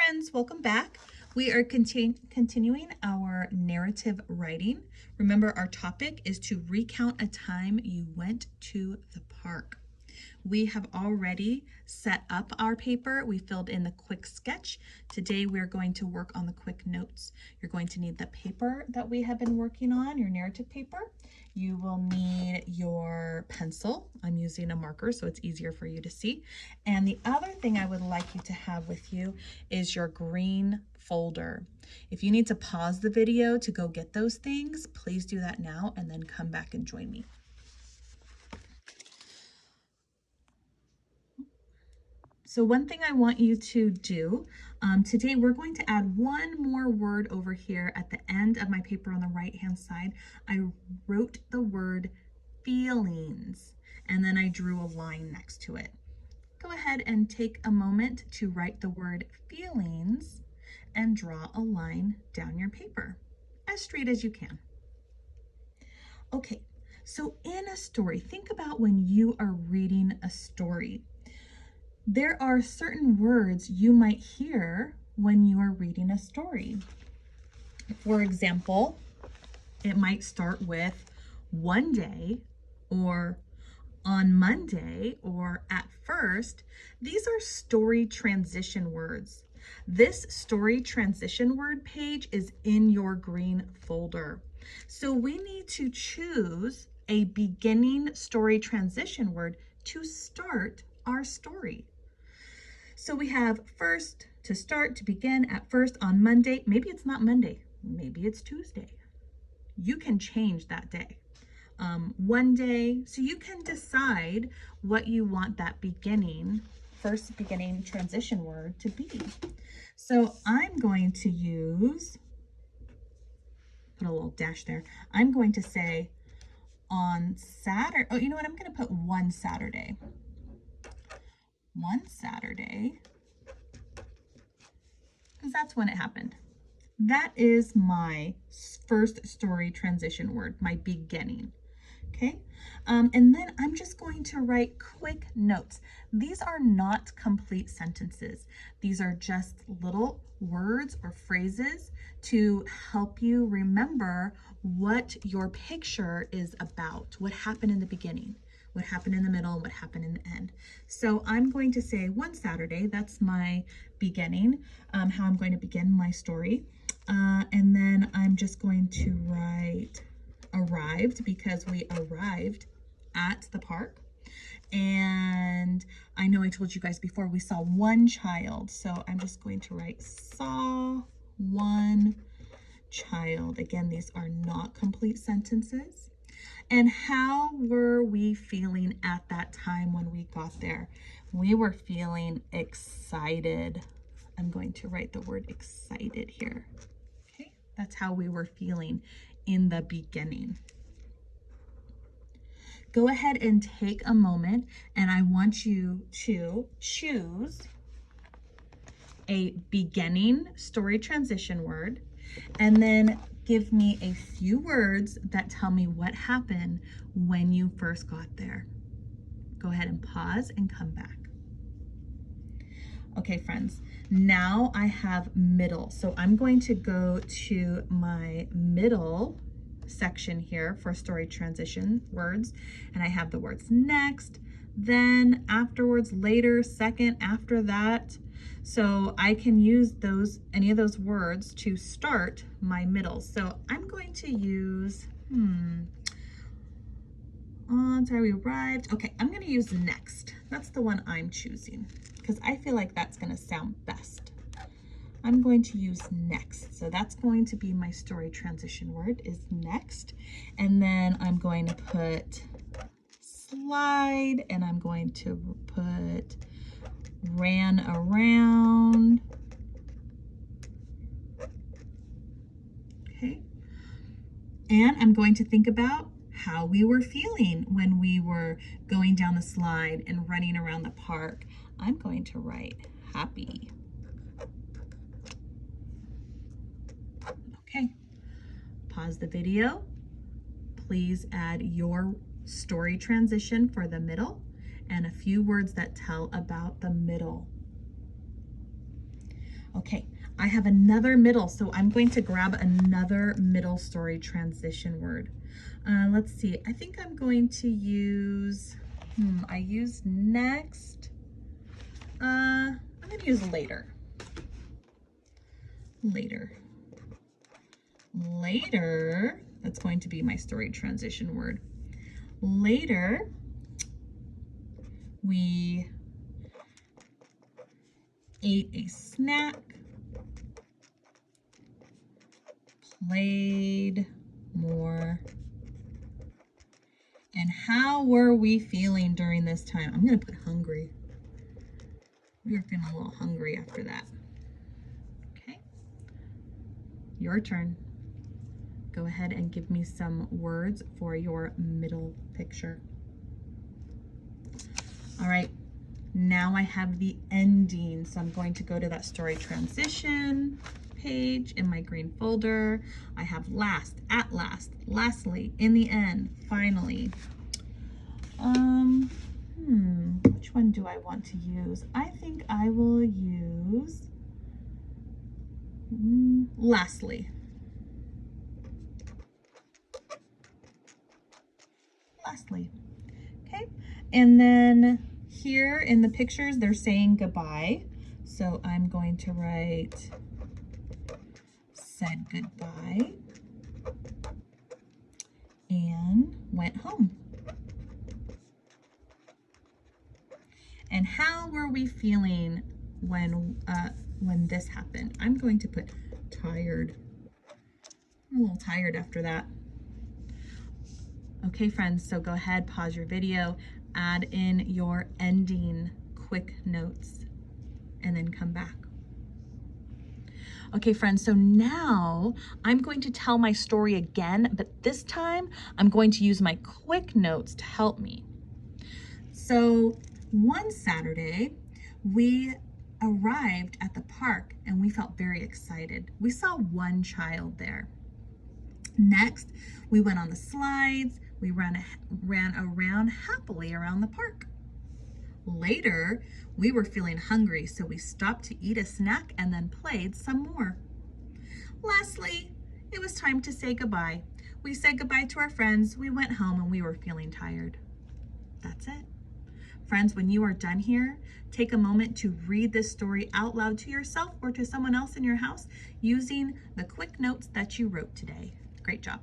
friends, welcome back. We are continuing our narrative writing. Remember, our topic is to recount a time you went to the park. We have already set up our paper. We filled in the quick sketch. Today we're going to work on the quick notes. You're going to need the paper that we have been working on, your narrative paper. You will need your pencil. I'm using a marker so it's easier for you to see. And the other thing I would like you to have with you is your green folder. If you need to pause the video to go get those things, please do that now and then come back and join me. So one thing I want you to do, today we're going to add one more word over here at the end of my paper on the right-hand side. I wrote the word feelings, and then I drew a line next to it. Go ahead and take a moment to write the word feelings and draw a line down your paper, as straight as you can. Okay, so in a story, think about when you are reading a story. There are certain words you might hear when you are reading a story. For example, it might start with one day or on Monday or at first. These are story transition words. This story transition word page is in your green folder. So we need to choose a beginning story transition word to start our story. So we have first, to start, to begin, at first, on Monday. Maybe it's not Monday, maybe it's Tuesday. You can change that day. One day, so you can decide what you want that first beginning transition word to be. So I'm going to put a little dash there. I'm going to say on Saturday, oh, you know what? I'm going to put one Saturday. One Saturday, because that's when it happened. That is my first story transition word, my beginning. Okay, and then I'm just going to write quick notes. These are not complete sentences. These are just little words or phrases to help you remember what your picture is about, what happened in the beginning, what happened in the middle, and what happened in the end. So I'm going to say one Saturday, that's my beginning, how I'm going to begin my story. And then I'm just going to write arrived, because we arrived at the park. And I know I told you guys before, we saw one child, so I'm just going to write saw one child. Again, these are not complete sentences. And how were we feeling at that time when we got there? We were feeling excited. I'm going to write the word excited here. Okay, that's how we were feeling in the beginning. Go ahead and take a moment, and I want you to choose a beginning story transition word, and then give me a few words that tell me what happened when you first got there. Go ahead and pause and come back. Okay, friends, now I have middle. So I'm going to go to my middle section here for story transition words, and I have the words next, then, afterwards, later, second, after that. So I can use any of those words to start my middle. So I'm going to use, on time we arrived. Okay, I'm going to use next. That's the one I'm choosing because I feel like that's going to sound best. I'm going to use next. So that's going to be my story transition word, is next. And then I'm going to put slide, and I'm going to put ran around. Okay. And I'm going to think about how we were feeling when we were going down the slide and running around the park. I'm going to write happy. Okay, pause the video. Please add your story transition for the middle and a few words that tell about the middle. Okay, I have another middle, so I'm going to grab another middle story transition word. Let's see, I think I'm going to use, I use next. I'm going to use later. Later. Later, that's going to be my story transition word. Later, we ate a snack, played more. And how were we feeling during this time? I'm going to put hungry. We were feeling a little hungry after that. Okay, your turn. Go ahead and give me some words for your middle picture. All right, now I have the ending. So I'm going to go to that story transition page in my green folder. I have last, at last, lastly, in the end, finally. Which one do I want to use? I think I will use lastly. Lastly. Okay, and then here in the pictures they're saying goodbye, so I'm going to write said goodbye and went home. And how were we feeling when this happened? I'm going to put tired. I'm a little tired after that. Okay, friends, so go ahead, pause your video, add in your ending quick notes, and then come back. Okay, friends, so now I'm going to tell my story again, but this time I'm going to use my quick notes to help me. So one Saturday, we arrived at the park and we felt very excited. We saw one child there. Next, we went on the slides. We ran around happily around the park. Later, we were feeling hungry, so we stopped to eat a snack and then played some more. Lastly, it was time to say goodbye. We said goodbye to our friends, we went home, and we were feeling tired. That's it. Friends, when you are done here, take a moment to read this story out loud to yourself or to someone else in your house using the quick notes that you wrote today. Great job.